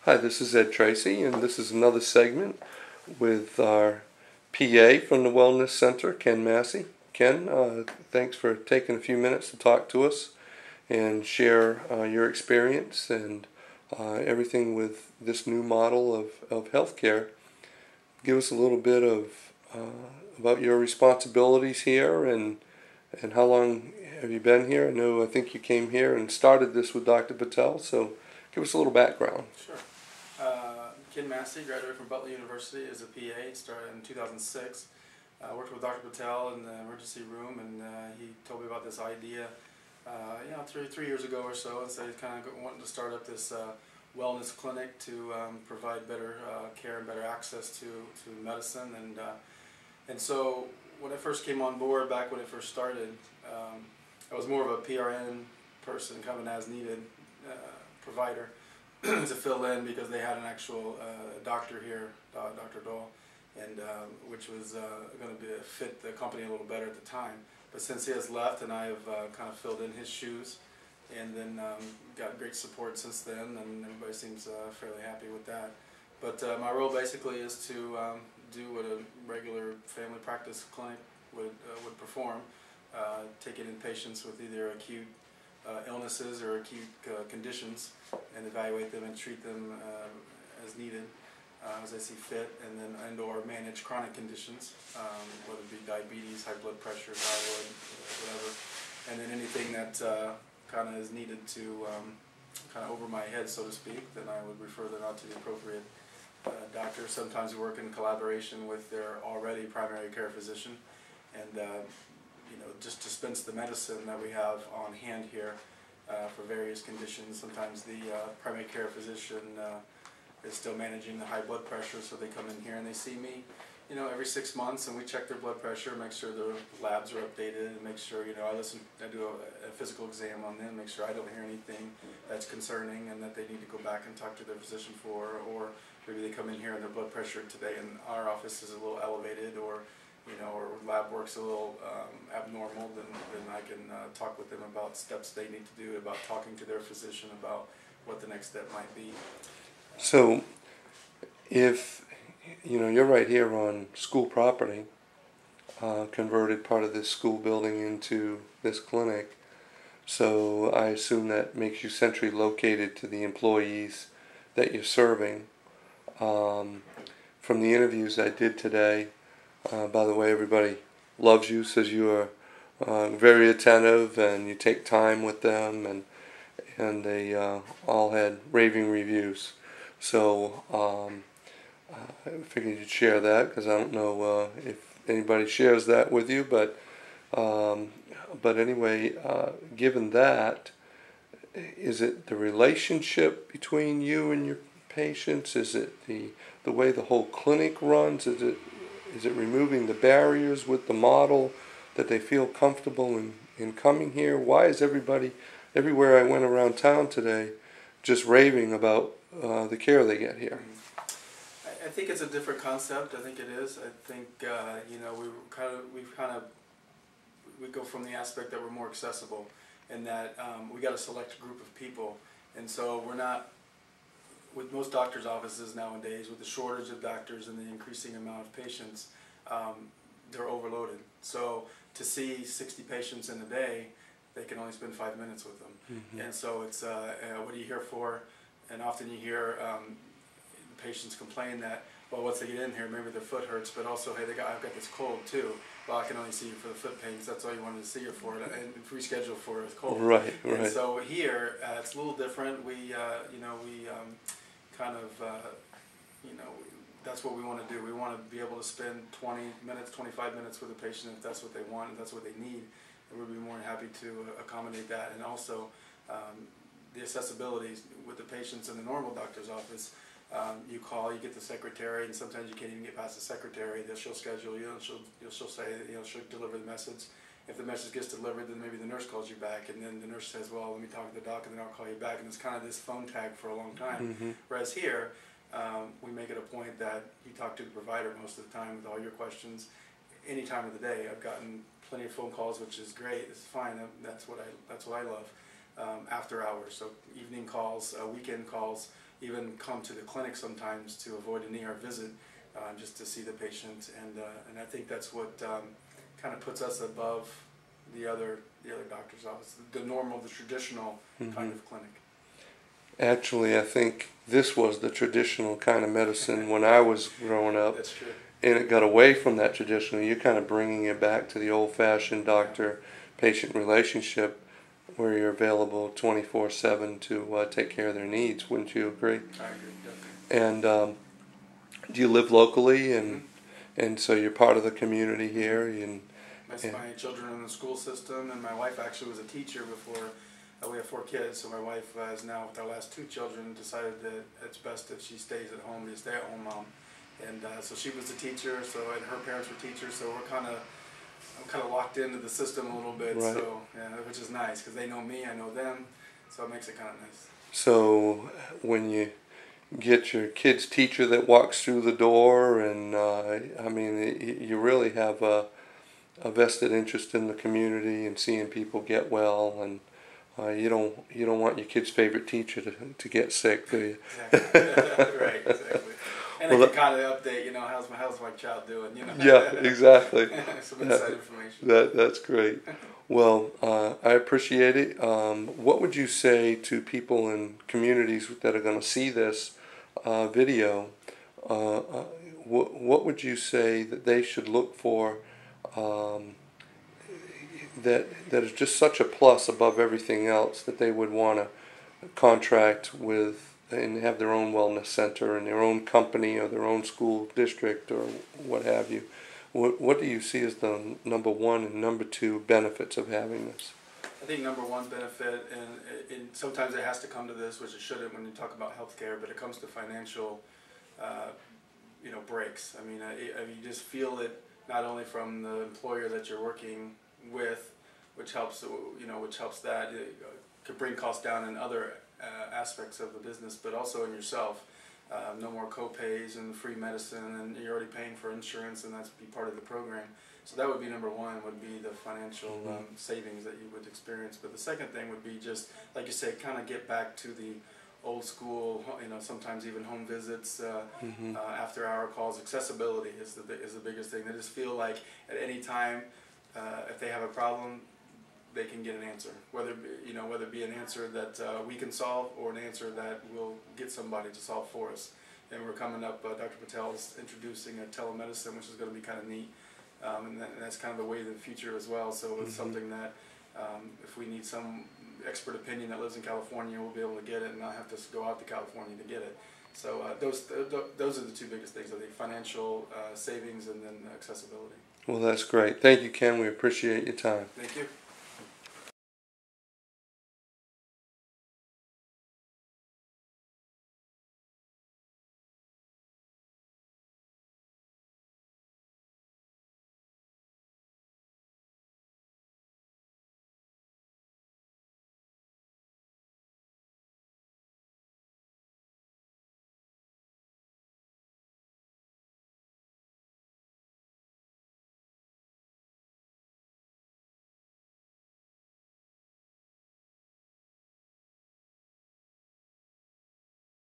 Hi, this is Ed Tracy, and this is another segment with our PA from the Wellness Center, Ken Massey. Ken, thanks for taking a few minutes to talk to us and share your experience and everything with this new model of healthcare. Give us a little bit of about your responsibilities here and how long have you been here? I think you came here and started this with Dr. Patel, so give us a little background. Sure. Ken Massey, graduated from Butler University as a PA, started in 2006. Worked with Dr. Patel in the emergency room, and he told me about this idea, three years ago or so, and so he's kind of wanting to start up this wellness clinic to provide better care and better access to medicine. And so when I first came on board, back when it first started, I was more of a PRN person, kind of an as-needed provider to fill in because they had an actual doctor here, Dr. Dahl, and which was going to fit the company a little better at the time. But since he has left, and I have kind of filled in his shoes, and then got great support since then, and everybody seems fairly happy with that. But my role basically is to do what a regular family practice clinic would perform, taking in patients with either acute illnesses or acute conditions, and evaluate them and treat them as needed, as I see fit, and or manage chronic conditions, whether it be diabetes, high blood pressure, thyroid, whatever, and then anything that kind of is needed to kind of over my head, so to speak, then I would refer them out to the appropriate doctor. Sometimes we work in collaboration with their already primary care physician, and just dispense the medicine that we have on hand here for various conditions. Sometimes the primary care physician is still managing the high blood pressure, so they come in here and they see me, every 6 months, and we check their blood pressure, make sure their labs are updated, and make sure, I do a physical exam on them, make sure I don't hear anything that's concerning and that they need to go back and talk to their physician for, or maybe they come in here and their blood pressure today in our office is a little elevated, or lab work's a little abnormal, then I can talk with them about steps they need to do, about talking to their physician about what the next step might be. So, if you're right here on school property, converted part of this school building into this clinic, so I assume that makes you centrally located to the employees that you're serving. From the interviews I did today, by the way, everybody loves you, says you are very attentive and you take time with them, and they all had raving reviews. So I figured you'd share that, because I don't know if anybody shares that with you, but anyway, given that, is it the relationship between you and your patients? Is it the way the whole clinic runs? Is it removing the barriers with the model that they feel comfortable in coming here? Why is everybody, everywhere I went around town today, just raving about the care they get here? I think it's a different concept. I think it is. I think we go from the aspect that we're more accessible, and that we got a select group of people, and so we're not. With most doctors' offices nowadays, with the shortage of doctors and the increasing amount of patients, they're overloaded. So to see 60 patients in a day, they can only spend 5 minutes with them. Mm-hmm. And so it's, what are you here for? And often you hear patients complain that, well, once they get in here, maybe their foot hurts, but also, hey, I've got this cold too. Well, I can only see you for the foot pain, because that's all you wanted to see her for, and reschedule for a cold. Right. And so here, it's a little different. We that's what we want to do. We want to be able to spend 20 minutes, 25 minutes with a patient if that's what they want and that's what they need, and we'd be more than happy to accommodate that. And also the accessibility with the patients in the normal doctor's office. You call, you get the secretary, and sometimes you can't even get past the secretary. She'll schedule you, and she'll say, she'll deliver the message. If the message gets delivered, then maybe the nurse calls you back, and then the nurse says, well, let me talk to the doc, and then I'll call you back, and it's kind of this phone tag for a long time. Mm-hmm. Whereas here, we make it a point that you talk to the provider most of the time with all your questions, any time of the day. I've gotten plenty of phone calls, which is great. It's fine. That's what I love. After hours, so evening calls, weekend calls. even come to the clinic sometimes to avoid an ER visit, just to see the patient, and I think that's what kind of puts us above the other doctor's office, the normal, the traditional kind of clinic. Actually, I think this was the traditional kind of medicine when I was growing up. That's true. And it got away from that traditional. You're kind of bringing it back to the old-fashioned doctor-patient relationship, where you're available 24/7 to take care of their needs. Wouldn't you agree? I agree, definitely. And do you live locally, and so you're part of the community here? My children are in the school system, and my wife actually was a teacher before. We have 4 kids, so my wife has now, with our last 2 children, decided that it's best if she stays at home, be a stay-at-home mom. And so she was a teacher, and her parents were teachers, so I'm kind of locked into the system a little bit, right. So yeah, which is nice because they know me, I know them, so it makes it kind of nice. So when you get your kid's teacher that walks through the door, and I mean, you really have a vested interest in the community and seeing people get well, and you don't want your kid's favorite teacher to get sick, do you? Exactly. Right, exactly. And Well, they can kind of update, how's my child doing, Yeah, exactly. Some inside information. That's great. Well, I appreciate it. What would you say to people in communities that are going to see this video? What would you say that they should look for that is just such a plus above everything else that they would want to contract with and have their own wellness center and their own company or their own school district or what have you? What do you see as the number 1 and number 2 benefits of having this? I think number 1 benefit, and sometimes it has to come to this, which it shouldn't when you talk about healthcare, but it comes to financial, breaks. I mean, you just feel it not only from the employer that you're working with, which helps that it could bring costs down in other aspects of the business, but also in yourself. No more co-pays and free medicine, and you're already paying for insurance, and that's be part of the program. So that would be number 1, would be the financial savings that you would experience. But the second thing would be just, like you say, kind of get back to the old school, sometimes even home visits, after hour calls. Accessibility is the biggest thing. They just feel like at any time, if they have a problem, they can get an answer, whether it be an answer that we can solve or an answer that we'll get somebody to solve for us. And we're coming up, Dr. Patel is introducing a telemedicine, which is going to be kind of neat, and that's kind of the way of the future as well. So it's something that if we need some expert opinion that lives in California, we'll be able to get it and not have to go out to California to get it. So those are the 2 biggest things, I think: financial savings and then accessibility. Well, that's great. Thank you, Ken. We appreciate your time. Thank you.